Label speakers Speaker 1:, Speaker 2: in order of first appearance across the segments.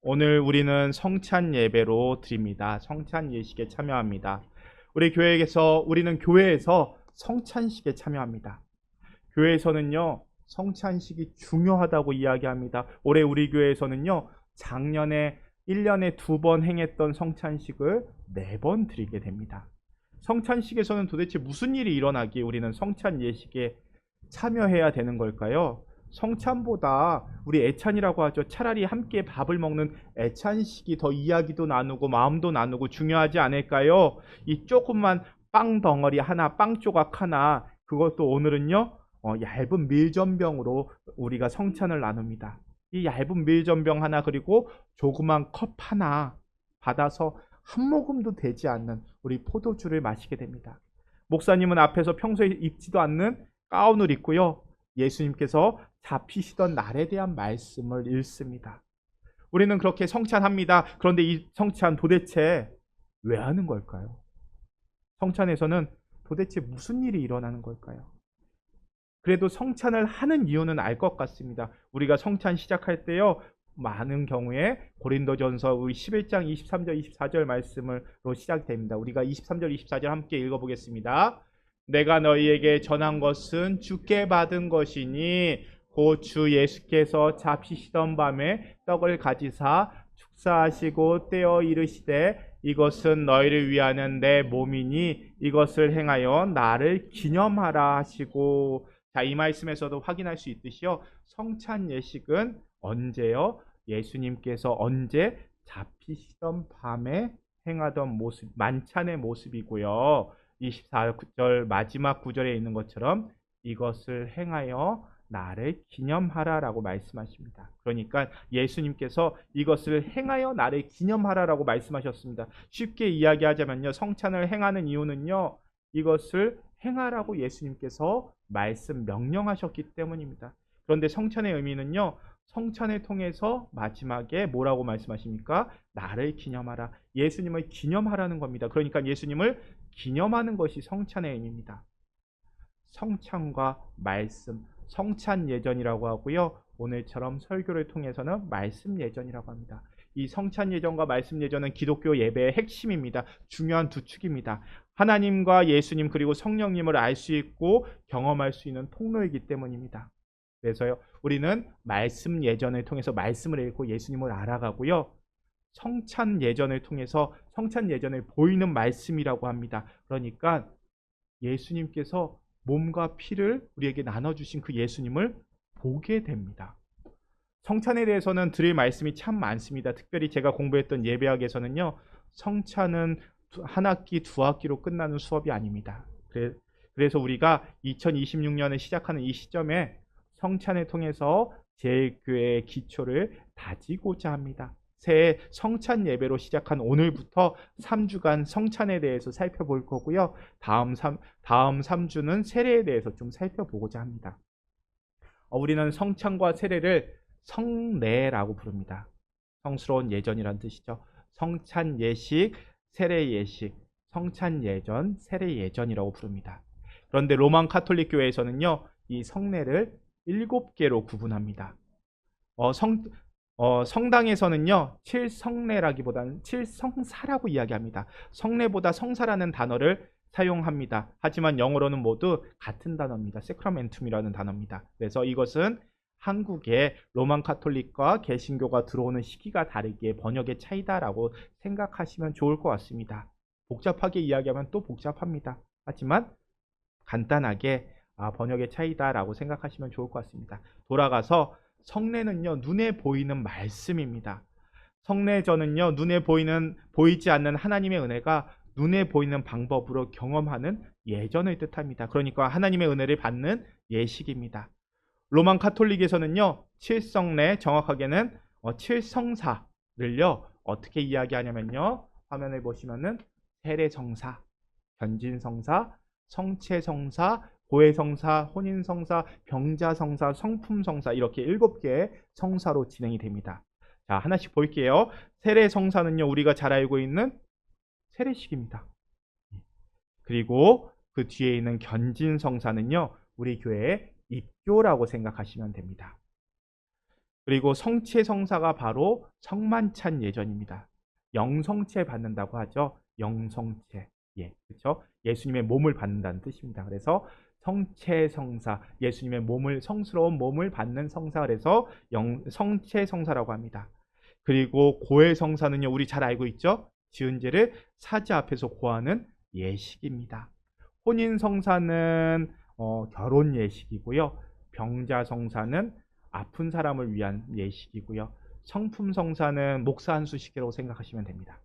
Speaker 1: 오늘 우리는 성찬 예배로 드립니다. 성찬 예식에 참여합니다. 우리는 교회에서 성찬식에 참여합니다. 교회에서는요, 성찬식이 중요하다고 이야기합니다. 올해 우리 교회에서는요, 작년에 1년에 2번 행했던 성찬식을 4번 드리게 됩니다. 성찬식에서는 도대체 무슨 일이 일어나기에 우리는 성찬 예식에 참여해야 되는 걸까요? 성찬보다 우리 애찬이라고 하죠. 차라리 함께 밥을 먹는 애찬식이 더 이야기도 나누고 마음도 나누고 중요하지 않을까요? 이 조그만 빵 덩어리 하나, 빵 조각 하나, 그것도 오늘은요, 얇은 밀전병으로 우리가 성찬을 나눕니다. 이 얇은 밀전병 하나 그리고 조그만 컵 하나 받아서 한 모금도 되지 않는 우리 포도주를 마시게 됩니다. 목사님은 앞에서 평소에 입지도 않는 가운을 입고요. 예수님께서 잡히시던 날에 대한 말씀을 읽습니다. 우리는 그렇게 성찬합니다. 그런데 이 성찬 도대체 왜 하는 걸까요? 성찬에서는 도대체 무슨 일이 일어나는 걸까요? 그래도 성찬을 하는 이유는 알 것 같습니다. 우리가 성찬 시작할 때요, 많은 경우에 고린도전서 우리 11장 23절 24절 말씀으로 시작됩니다. 우리가 23절 24절 함께 읽어보겠습니다. 내가 너희에게 전한 것은 주께 받은 것이니 곧 주 예수께서 잡히시던 밤에 떡을 가지사 축사하시고 떼어 이르시되 이것은 너희를 위하는 내 몸이니 이것을 행하여 나를 기념하라 하시고. 자, 이 말씀에서도 확인할 수 있듯이요, 성찬 예식은 언제요? 예수님께서 언제 잡히시던 밤에 행하던 모습, 만찬의 모습이고요. 24절 마지막 구절에 있는 것처럼 이것을 행하여 나를 기념하라라고 말씀하십니다. 그러니까 예수님께서 이것을 행하여 나를 기념하라라고 말씀하셨습니다. 쉽게 이야기하자면요, 성찬을 행하는 이유는요, 이것을 행하라고 예수님께서 말씀 명령하셨기 때문입니다. 그런데 성찬의 의미는요, 성찬을 통해서 마지막에 뭐라고 말씀하십니까? 나를 기념하라. 예수님을 기념하라는 겁니다. 그러니까 예수님을 기념하는 것이 성찬의 의미입니다. 성찬과 말씀, 성찬 예전이라고 하고요. 오늘처럼 설교를 통해서는 말씀 예전이라고 합니다. 이 성찬 예전과 말씀 예전은 기독교 예배의 핵심입니다. 중요한 두 축입니다. 하나님과 예수님 그리고 성령님을 알 수 있고 경험할 수 있는 통로이기 때문입니다. 그래서요, 우리는 말씀 예전을 통해서 말씀을 읽고 예수님을 알아가고요. 성찬 예전을 통해서 성찬 예전을 보이는 말씀이라고 합니다. 그러니까 예수님께서 몸과 피를 우리에게 나눠주신 그 예수님을 보게 됩니다. 성찬에 대해서는 드릴 말씀이 참 많습니다. 특별히 제가 공부했던 예배학에서는요, 성찬은 한 학기, 두 학기로 끝나는 수업이 아닙니다. 그래서 우리가 2026년을 시작하는 이 시점에 성찬을 통해서 제일교회의 기초를 다지고자 합니다. 새해 성찬 예배로 시작한 오늘부터 3주간 성찬에 대해서 살펴볼 거고요. 다음 3주는 세례에 대해서 좀 살펴보고자 합니다. 우리는 성찬과 세례를 성례라고 부릅니다. 성스러운 예전이란 뜻이죠. 성찬 예식, 세례 예식, 성찬 예전, 세례 예전이라고 부릅니다. 그런데 로만 카톨릭 교회에서는요, 이 성례를 7개로 구분합니다. 성당에서는요, 7성례라기보다는 7성사라고 이야기합니다. 성례보다 성사라는 단어를 사용합니다. 하지만 영어로는 모두 같은 단어입니다. 세크라멘툼이라는 단어입니다. 그래서 이것은 한국의 로만 카톨릭과 개신교가 들어오는 시기가 다르기에 번역의 차이다라고 생각하시면 좋을 것 같습니다. 복잡하게 이야기하면 또 복잡합니다. 하지만 간단하게 번역의 차이다라고 생각하시면 좋을 것 같습니다. 돌아가서 성례는요, 눈에 보이는 말씀입니다. 성례전은요, 보이지 않는 하나님의 은혜가 눈에 보이는 방법으로 경험하는 예전을 뜻합니다. 그러니까 하나님의 은혜를 받는 예식입니다. 로만 카톨릭에서는요, 칠성례, 정확하게는 칠성사를요 어떻게 이야기하냐면요, 화면을 보시면은 세례성사, 견진성사, 성체성사, 고해성사, 혼인성사, 병자성사, 성품성사, 이렇게 7개의 성사로 진행이 됩니다. 자, 하나씩 볼게요. 세례성사는요, 우리가 잘 알고 있는 세례식입니다. 그리고 그 뒤에 있는 견진성사는요, 우리 교회의 입교라고 생각하시면 됩니다. 그리고 성체 성사가 바로 성만찬 예전입니다. 영성체 받는다고 하죠. 영성체. 예, 그렇죠? 예수님의 몸을 받는다는 뜻입니다. 그래서 성체 성사, 예수님의 몸을 성스러운 몸을 받는 성사, 그래서 성체 성사라고 합니다. 그리고 고해 성사는요, 우리 잘 알고 있죠? 지은 죄를 사지 앞에서 고하는 예식입니다. 혼인 성사는 결혼 예식이고요. 병자 성사는 아픈 사람을 위한 예식이고요. 성품 성사는 목사 한수식이라고 생각하시면 됩니다.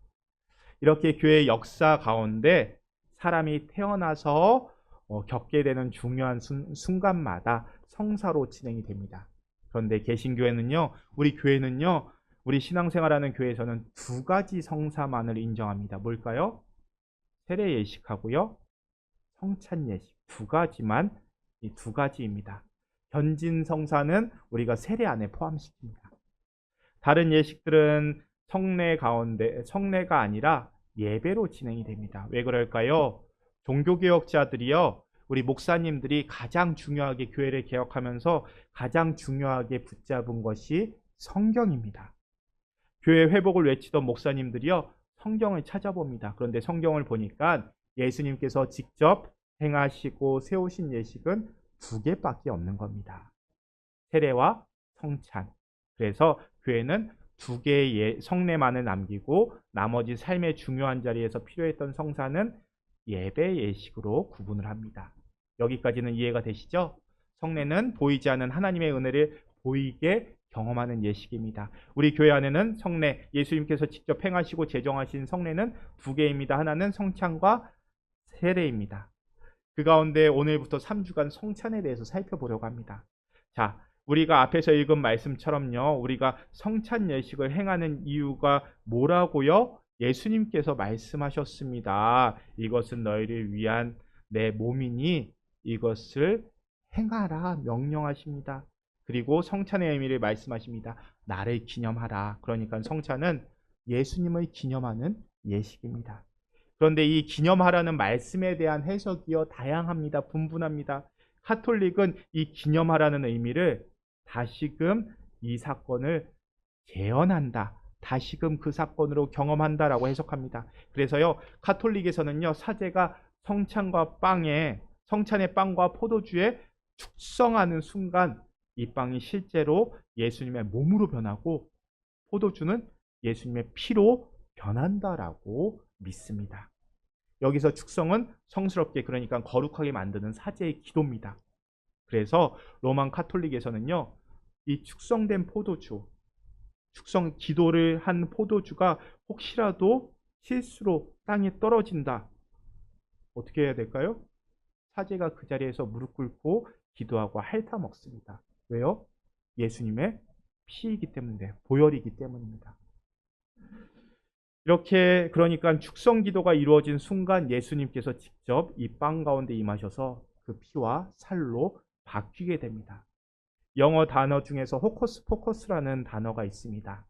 Speaker 1: 이렇게 교회 역사 가운데 사람이 태어나서 겪게 되는 중요한 순간마다 성사로 진행이 됩니다. 그런데 개신교회는요, 우리 교회는요, 우리 신앙생활하는 교회에서는 두 가지 성사만을 인정합니다. 뭘까요? 세례 예식하고요, 성찬 예식. 두 가지만, 이 두 가지입니다. 현진 성사는 우리가 세례 안에 포함시킵니다. 다른 예식들은 성례가 아니라 예배로 진행이 됩니다. 왜 그럴까요? 종교개혁자들이요, 우리 목사님들이 가장 중요하게 교회를 개혁하면서 가장 중요하게 붙잡은 것이 성경입니다. 교회 회복을 외치던 목사님들이요, 성경을 찾아봅니다. 그런데 성경을 보니까 예수님께서 직접 행하시고 세우신 예식은 두 개밖에 없는 겁니다. 세례와 성찬. 그래서 교회는 두 개의 성례만을 남기고 나머지 삶의 중요한 자리에서 필요했던 성사는 예배 예식으로 구분을 합니다. 여기까지는 이해가 되시죠? 성례는 보이지 않는 하나님의 은혜를 보이게 경험하는 예식입니다. 우리 교회 안에는 성례, 예수님께서 직접 행하시고 제정하신 성례는 두 개입니다. 하나는 성찬과 세례입니다. 그 가운데 오늘부터 3주간 성찬에 대해서 살펴보려고 합니다. 자, 우리가 앞에서 읽은 말씀처럼요, 우리가 성찬 예식을 행하는 이유가 뭐라고요? 예수님께서 말씀하셨습니다. 이것은 너희를 위한 내 몸이니 이것을 행하라 명령하십니다. 그리고 성찬의 의미를 말씀하십니다. 나를 기념하라. 그러니까 성찬은 예수님을 기념하는 예식입니다. 그런데 이 기념하라는 말씀에 대한 해석이요, 다양합니다. 분분합니다. 카톨릭은 이 기념하라는 의미를 다시금 이 사건을 재현한다, 다시금 그 사건으로 경험한다라고 해석합니다. 그래서요, 카톨릭에서는요, 사제가 성찬의 빵과 포도주에 축성하는 순간 이 빵이 실제로 예수님의 몸으로 변하고 포도주는 예수님의 피로 변한다라고 믿습니다. 여기서 축성은 성스럽게, 그러니까 거룩하게 만드는 사제의 기도입니다. 그래서 로만 카톨릭에서는요, 이 축성된 포도주, 축성 기도를 한 포도주가 혹시라도 실수로 땅에 떨어진다, 어떻게 해야 될까요? 사제가 그 자리에서 무릎 꿇고 기도하고 핥아 먹습니다. 왜요? 예수님의 피이기 때문에, 보혈이기 때문입니다. 이렇게 그러니까 축성 기도가 이루어진 순간 예수님께서 직접 이 빵 가운데 임하셔서 그 피와 살로 바뀌게 됩니다. 영어 단어 중에서 호커스 포커스라는 단어가 있습니다.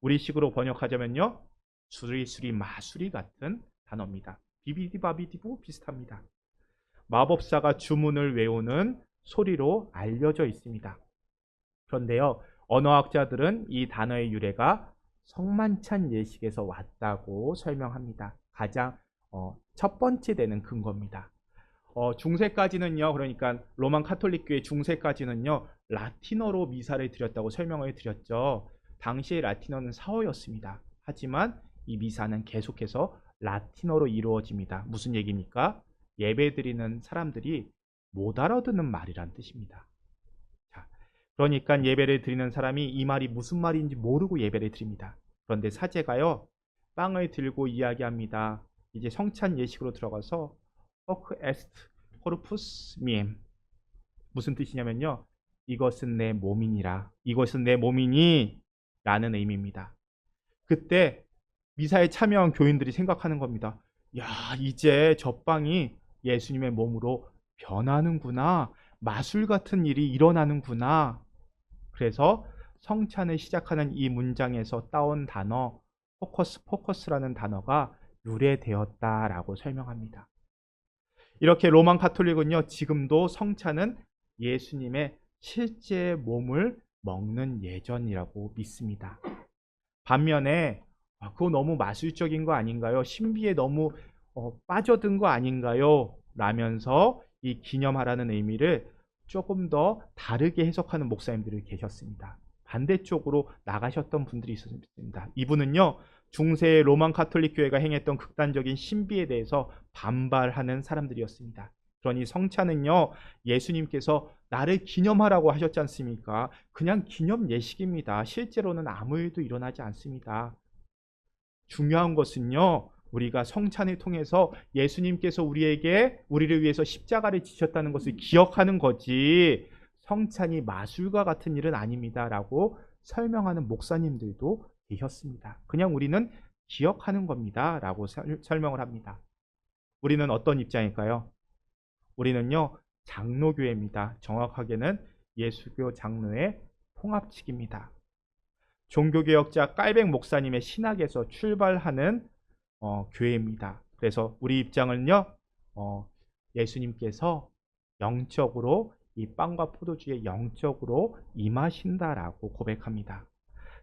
Speaker 1: 우리식으로 번역하자면요, 수리수리 마수리 같은 단어입니다. 비비디바비디부 비슷합니다. 마법사가 주문을 외우는 소리로 알려져 있습니다. 그런데요, 언어학자들은 이 단어의 유래가 성만찬 예식에서 왔다고 설명합니다. 가장 첫 번째 되는 근거입니다. 중세까지는요, 그러니까 로만 카톨릭 교회 중세까지는요, 라틴어로 미사를 드렸다고 설명을 드렸죠. 당시의 라틴어는 사어였습니다. 하지만 이 미사는 계속해서 라틴어로 이루어집니다. 무슨 얘기입니까? 예배 드리는 사람들이 못 알아듣는 말이란 뜻입니다. 자, 그러니까 예배를 드리는 사람이 이 말이 무슨 말인지 모르고 예배를 드립니다. 그런데 사제가요, 빵을 들고 이야기합니다. 이제 성찬 예식으로 들어가서 호크 에스트 코르푸스 미엠, 무슨 뜻이냐면요, 이것은 내 몸이니라, 이것은 내 몸이니 라는 의미입니다. 그때 미사에 참여한 교인들이 생각하는 겁니다. 야, 이제 저 빵이 예수님의 몸으로 변하는구나, 마술 같은 일이 일어나는구나. 그래서 성찬을 시작하는 이 문장에서 따온 단어 호커스 포커스라는 단어가 유래되었다라고 설명합니다. 이렇게 로만 카톨릭은요, 지금도 성찬은 예수님의 실제 몸을 먹는 예전이라고 믿습니다. 반면에 그거 너무 마술적인 거 아닌가요? 신비에 너무 빠져든 거 아닌가요? 라면서 이 기념하라는 의미를 조금 더 다르게 해석하는 목사님들이 계셨습니다. 반대쪽으로 나가셨던 분들이 있었습니다. 이분은요, 중세 로만 카톨릭 교회가 행했던 극단적인 신비에 대해서 반발하는 사람들이었습니다. 그러니 성찬은요, 예수님께서 나를 기념하라고 하셨지 않습니까? 그냥 기념 예식입니다. 실제로는 아무 일도 일어나지 않습니다. 중요한 것은요, 우리가 성찬을 통해서 예수님께서 우리를 위해서 십자가를 지셨다는 것을 기억하는 거지, 성찬이 마술과 같은 일은 아닙니다라고 설명하는 목사님들도 계셨습니다. 그냥 우리는 기억하는 겁니다라고 설명을 합니다. 우리는 어떤 입장일까요? 우리는요, 장로교회입니다. 정확하게는 예수교 장로의 통합측입니다. 종교개혁자 깔백 목사님의 신학에서 출발하는 교회입니다. 그래서 우리 입장은요, 예수님께서 영적으로 이 빵과 포도주에 영적으로 임하신다라고 고백합니다.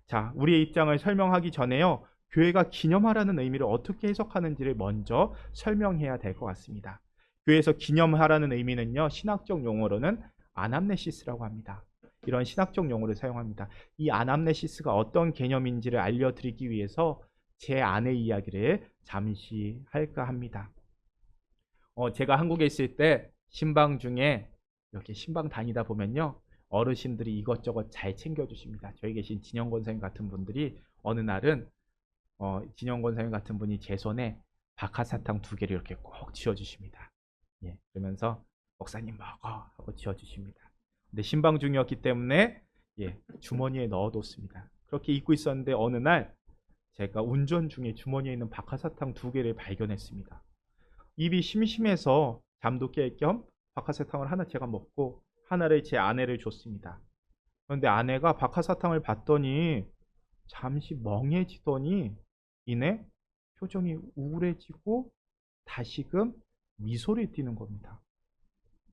Speaker 1: 자, 우리의 입장을 설명하기 전에요, 교회가 기념하라는 의미를 어떻게 해석하는지를 먼저 설명해야 될 것 같습니다. 교회에서 기념하라는 의미는요, 신학적 용어로는 아남네시스라고 합니다. 이런 신학적 용어를 사용합니다. 이 아남네시스가 어떤 개념인지를 알려드리기 위해서 제 아내 이야기를 잠시 할까 합니다. 제가 한국에 있을 때 신방 중에 이렇게 신방 다니다 보면요, 어르신들이 이것저것 잘 챙겨주십니다. 저희 계신 진영 권사님 같은 분들이 어느 날은 진영 권사님 같은 분이 제 손에 박하사탕 2개를 이렇게 꼭 쥐어주십니다. 예, 그러면서 목사님 먹어 하고 쥐어주십니다. 근데 신방 중이었기 때문에 주머니에 넣어뒀습니다. 그렇게 잊고 있었는데 어느 날 제가 운전 중에 주머니에 있는 박하사탕 2개를 발견했습니다. 입이 심심해서 잠도 깰 겸 박하사탕을 하나 제가 먹고 하나를 제 아내를 줬습니다. 그런데 아내가 박하사탕을 봤더니 잠시 멍해지더니 이내 표정이 우울해지고 다시금 미소를 띠는 겁니다.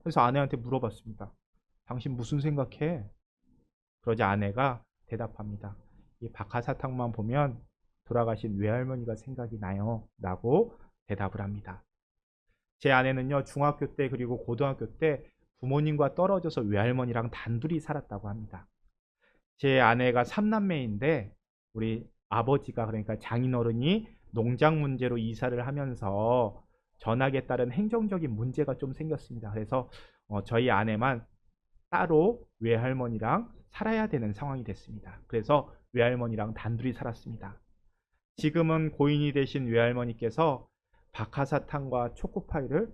Speaker 1: 그래서 아내한테 물어봤습니다. 당신 무슨 생각해? 그러자 아내가 대답합니다. 이 박하사탕만 보면 돌아가신 외할머니가 생각이 나요 라고 대답을 합니다. 제 아내는요, 중학교 때 그리고 고등학교 때 부모님과 떨어져서 외할머니랑 단둘이 살았다고 합니다. 제 아내가 3남매인데 우리 아버지가, 그러니까 장인어른이 농장 문제로 이사를 하면서 전학에 따른 행정적인 문제가 좀 생겼습니다. 그래서 저희 아내만 따로 외할머니랑 살아야 되는 상황이 됐습니다. 그래서 외할머니랑 단둘이 살았습니다. 지금은 고인이 되신 외할머니께서 박하사탕과 초코파이를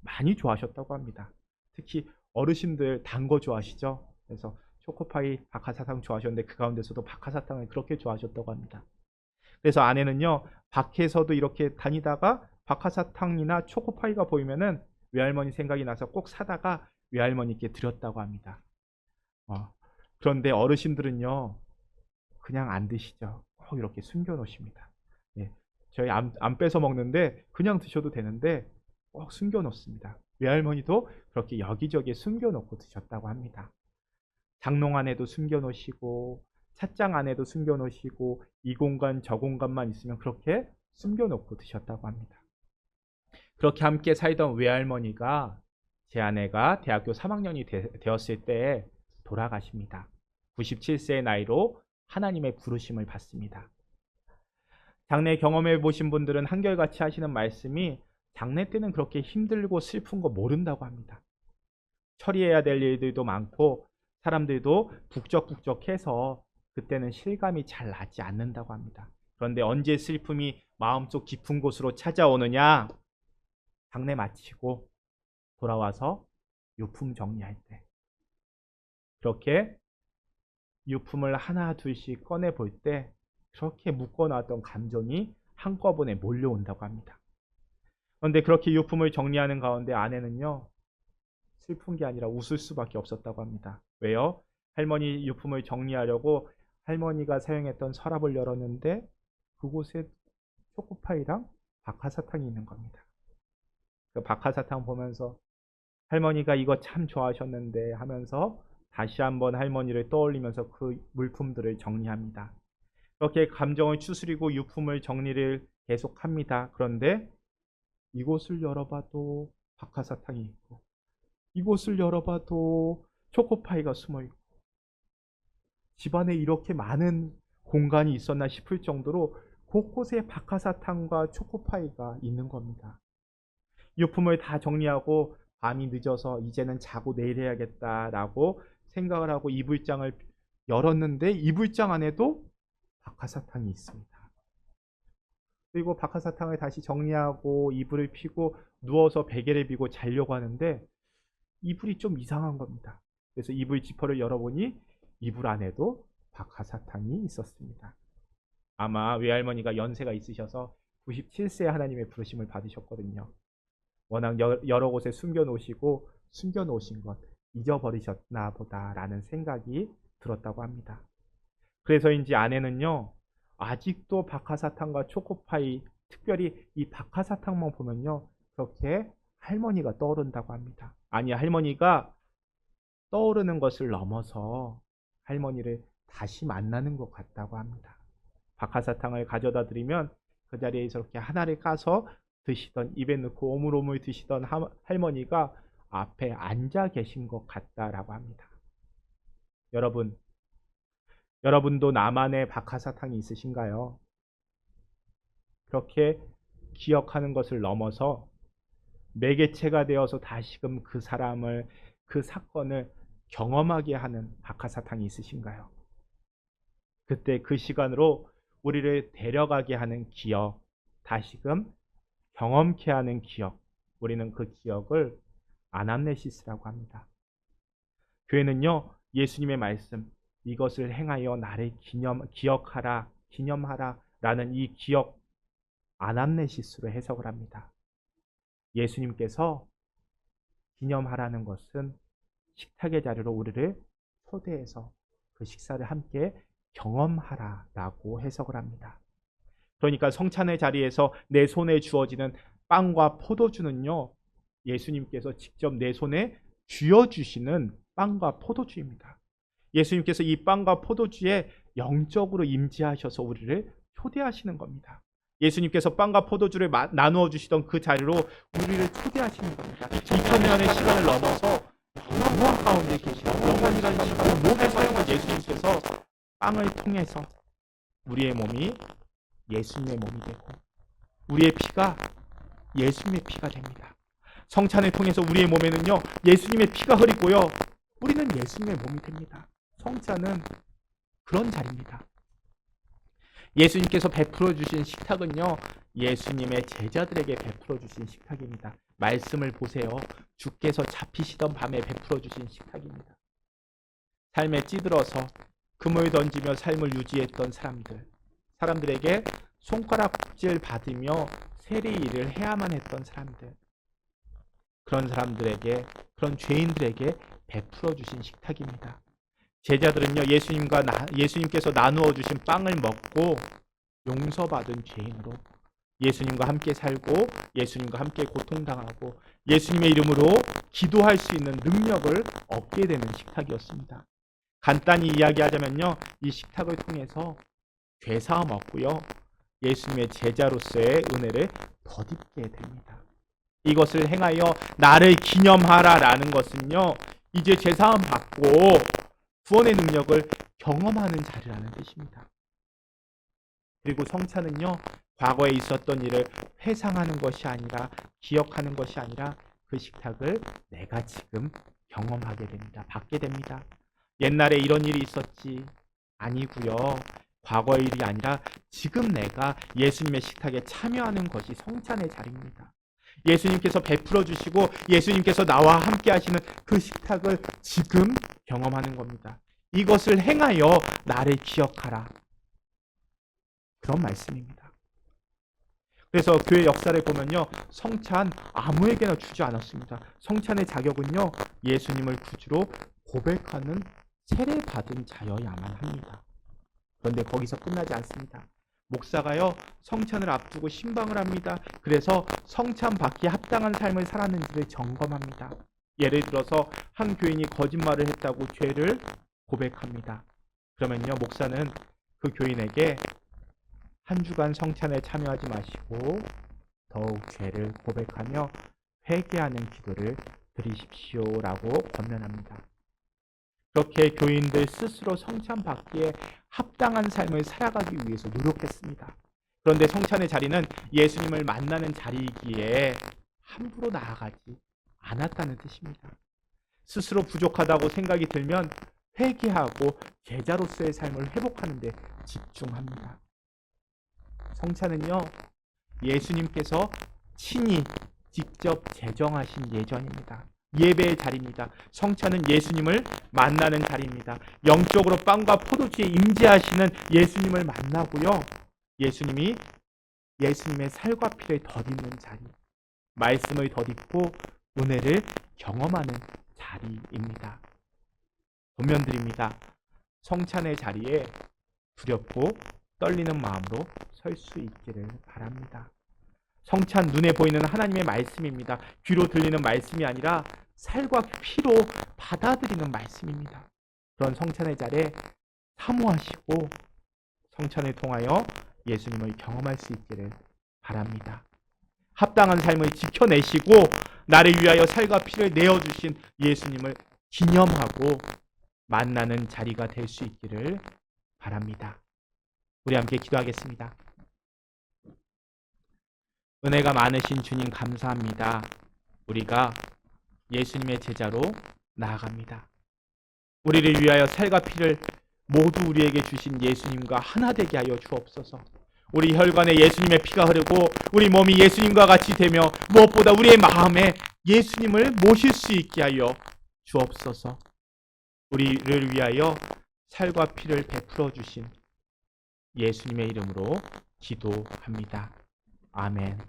Speaker 1: 많이 좋아하셨다고 합니다. 특히 어르신들 단 거 좋아하시죠? 그래서 초코파이, 박하사탕 좋아하셨는데 그 가운데서도 박하사탕을 그렇게 좋아하셨다고 합니다. 그래서 아내는요, 밖에서도 이렇게 다니다가 박하사탕이나 초코파이가 보이면은 외할머니 생각이 나서 꼭 사다가 외할머니께 드렸다고 합니다. 그런데 어르신들은요, 그냥 안 드시죠. 꼭 이렇게 숨겨 놓으십니다. 예, 저희 안 뺏어 먹는데 그냥 드셔도 되는데 꼭 숨겨 놓습니다. 외할머니도 그렇게 여기저기에 숨겨 놓고 드셨다고 합니다. 장롱 안에도 숨겨 놓으시고 찻장 안에도 숨겨 놓으시고 이 공간 저 공간만 있으면 그렇게 숨겨 놓고 드셨다고 합니다. 그렇게 함께 살던 외할머니가 제 아내가 대학교 3학년이 되었을 때 돌아가십니다. 97세의 나이로 하나님의 부르심을 받습니다. 장래 경험해 보신 분들은 한결같이 하시는 말씀이 장래 때는 그렇게 힘들고 슬픈 거 모른다고 합니다. 처리해야 될 일들도 많고 사람들도 북적북적해서 그때는 실감이 잘 나지 않는다고 합니다. 그런데 언제 슬픔이 마음속 깊은 곳으로 찾아오느냐? 장례 마치고 돌아와서 유품 정리할 때, 그렇게 유품을 하나 둘씩 꺼내 볼 때 그렇게 묶어놨던 감정이 한꺼번에 몰려온다고 합니다. 그런데 그렇게 유품을 정리하는 가운데 아내는요, 슬픈 게 아니라 웃을 수밖에 없었다고 합니다. 왜요? 할머니 유품을 정리하려고 할머니가 사용했던 서랍을 열었는데 그곳에 초코파이랑 박하사탕이 있는 겁니다. 그 박하사탕 보면서 할머니가 이거 참 좋아하셨는데 하면서 다시 한번 할머니를 떠올리면서 그 물품들을 정리합니다. 그렇게 감정을 추스리고 유품을 정리를 계속합니다. 그런데 이곳을 열어봐도 박하사탕이 있고, 이곳을 열어봐도 초코파이가 숨어 있고, 집안에 이렇게 많은 공간이 있었나 싶을 정도로 곳곳에 박하사탕과 초코파이가 있는 겁니다. 유품을 다 정리하고 밤이 늦어서 이제는 자고 내일 해야겠다라고 생각을 하고 이불장을 열었는데 이불장 안에도 박하사탕이 있습니다. 그리고 박하사탕을 다시 정리하고 이불을 피고 누워서 베개를 비고 자려고 하는데 이불이 좀 이상한 겁니다. 그래서 이불 지퍼를 열어보니 이불 안에도 박하사탕이 있었습니다. 아마 외할머니가 연세가 있으셔서 97세 하나님의 부르심을 받으셨거든요. 워낙 여러 곳에 숨겨놓으시고 숨겨놓으신 것 잊어버리셨나 보다라는 생각이 들었다고 합니다. 그래서인지 아내는요, 아직도 박하사탕과 초코파이, 특별히 이 박하사탕만 보면요, 그렇게 할머니가 떠오른다고 합니다. 아니, 할머니가 떠오르는 것을 넘어서 할머니를 다시 만나는 것 같다고 합니다. 박하사탕을 가져다 드리면 그 자리에 저렇게 하나를 까서 드시던, 입에 넣고 오물오물 드시던 할머니가 앞에 앉아 계신 것 같다라고 합니다. 여러분도 나만의 박하사탕이 있으신가요? 그렇게 기억하는 것을 넘어서 매개체가 되어서 다시금 그 사람을, 그 사건을 경험하게 하는 박하사탕이 있으신가요? 그때 그 시간으로 우리를 데려가게 하는 기억, 다시금 경험케 하는 기억, 우리는 그 기억을 아남네시스라고 합니다. 교회는요, 예수님의 말씀, 이것을 행하여 나를 기념하라 라는 이 기억, 아남네시스로 해석을 합니다. 예수님께서 기념하라는 것은 식탁의 자리로 우리를 초대해서 그 식사를 함께 경험하라라고 해석을 합니다. 그러니까 성찬의 자리에서 내 손에 주어지는 빵과 포도주는요, 예수님께서 직접 내 손에 쥐어주시는 빵과 포도주입니다. 예수님께서 이 빵과 포도주에 영적으로 임재하셔서 우리를 초대하시는 겁니다. 예수님께서 빵과 포도주를 나누어 주시던 그 자리로 우리를 초대하시는 겁니다. 2000년의 시간을 넘어서 영원 가운데 계시는, 영원이라는 시간을 몸에 사용한 예수님께서 빵을 통해서 우리의 몸이 예수님의 몸이 되고 우리의 피가 예수님의 피가 됩니다. 성찬을 통해서 우리의 몸에는요, 예수님의 피가 흐르고요, 우리는 예수님의 몸이 됩니다. 성찬은 그런 자리입니다. 예수님께서 베풀어 주신 식탁은요, 예수님의 제자들에게 베풀어 주신 식탁입니다. 말씀을 보세요. 주께서 잡히시던 밤에 베풀어 주신 식탁입니다. 삶에 찌들어서 금을 던지며 삶을 유지했던 사람들에게 손가락질 받으며 세리 일을 해야만 했던 사람들, 그런 사람들에게, 그런 죄인들에게 베풀어 주신 식탁입니다. 제자들은요, 예수님께서 나누어 주신 빵을 먹고 용서받은 죄인으로 예수님과 함께 살고 예수님과 함께 고통당하고 예수님의 이름으로 기도할 수 있는 능력을 얻게 되는 식탁이었습니다. 간단히 이야기하자면요, 이 식탁을 통해서 죄사함 얻고요, 예수님의 제자로서의 은혜를 덧입게 됩니다. 이것을 행하여 나를 기념하라라는 것은요, 이제 죄사함 받고 구원의 능력을 경험하는 자리라는 뜻입니다. 그리고 성찬은요, 과거에 있었던 일을 회상하는 것이 아니라, 기억하는 것이 아니라 그 식탁을 내가 지금 경험하게 됩니다. 받게 됩니다. 옛날에 이런 일이 있었지, 아니고요, 과거의 일이 아니라 지금 내가 예수님의 식탁에 참여하는 것이 성찬의 자리입니다. 예수님께서 베풀어 주시고 예수님께서 나와 함께 하시는 그 식탁을 지금 경험하는 겁니다. 이것을 행하여 나를 기억하라, 그런 말씀입니다. 그래서 교회 역사를 보면요, 성찬 아무에게나 주지 않았습니다. 성찬의 자격은요, 예수님을 구주로 고백하는 세례받은 자여야만 합니다. 그런데 거기서 끝나지 않습니다. 목사가요, 성찬을 앞두고 신방을 합니다. 그래서 성찬 받기에 합당한 삶을 살았는지를 점검합니다. 예를 들어서 한 교인이 거짓말을 했다고 죄를 고백합니다. 그러면요, 목사는 그 교인에게 한 주간 성찬에 참여하지 마시고 더욱 죄를 고백하며 회개하는 기도를 드리십시오라고 권면합니다. 그렇게 교인들 스스로 성찬 받기에 합당한 삶을 살아가기 위해서 노력했습니다. 그런데 성찬의 자리는 예수님을 만나는 자리이기에 함부로 나아가지 않았다는 뜻입니다. 스스로 부족하다고 생각이 들면 회개하고 제자로서의 삶을 회복하는 데 집중합니다. 성찬은요, 예수님께서 친히 직접 제정하신 예전입니다. 예배의 자리입니다. 성찬은 예수님을 만나는 자리입니다. 영적으로 빵과 포도주에 임재하시는 예수님을 만나고요, 예수님의 살과 피를 덧입는 자리, 말씀을 덧입고 은혜를 경험하는 자리입니다. 권면드립니다. 성찬의 자리에 두렵고 떨리는 마음으로 설 수 있기를 바랍니다. 성찬 눈에 보이는 하나님의 말씀입니다. 귀로 들리는 말씀이 아니라 살과 피로 받아들이는 말씀입니다. 그런 성찬의 자리에 사모하시고 성찬을 통하여 예수님을 경험할 수 있기를 바랍니다. 합당한 삶을 지켜내시고 나를 위하여 살과 피를 내어주신 예수님을 기념하고 만나는 자리가 될 수 있기를 바랍니다. 우리 함께 기도하겠습니다. 은혜가 많으신 주님 감사합니다. 우리가 예수님의 제자로 나아갑니다. 우리를 위하여 살과 피를 모두 우리에게 주신 예수님과 하나 되게 하여 주옵소서. 우리 혈관에 예수님의 피가 흐르고 우리 몸이 예수님과 같이 되며 무엇보다 우리의 마음에 예수님을 모실 수 있게 하여 주옵소서. 우리를 위하여 살과 피를 베풀어 주신 예수님의 이름으로 기도합니다. 아멘.